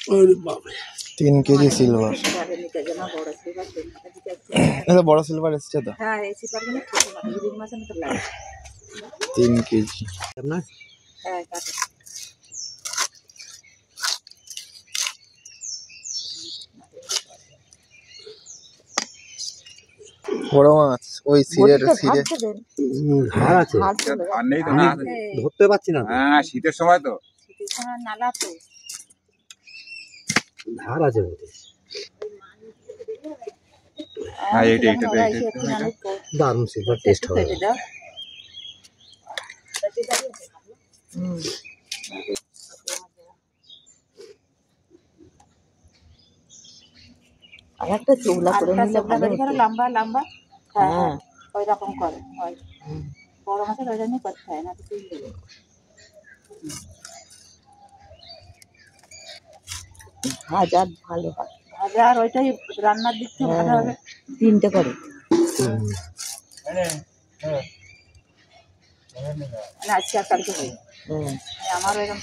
3 KG silver. এটা বড় silver এসছে তো? হ্যাঁ, এই সিলভারগুলো ছোট মাছ, রুই মাছের মতো লাগে। 3 কেজি। আপনার? হ্যাঁ, কাটে। বড় মাছ ওই সিরের ধার আছে, ধার নেই তো, ধরতে পারছি না। হ্যাঁ, শীতের সময় তো, শীতের সময় নালা তো ধার আছে বলতে। হ্যাঁ, এইটা দারুণ সিলভার টেস্ট হবে। আর একটা চোগলা করে নিলে ভালো হতো। লম্বা লম্বা, হ্যাঁ ওই রকম করে হয়। বড় মাছের ওই জন্যই করতে হয় না, তো ভাজা ভালো হয়। ভাজা আর ওইটাই রান্নার দিক থেকে ভালো হবে। 3টে করে আজকে আর কালকে হয়। আমার ওইরকম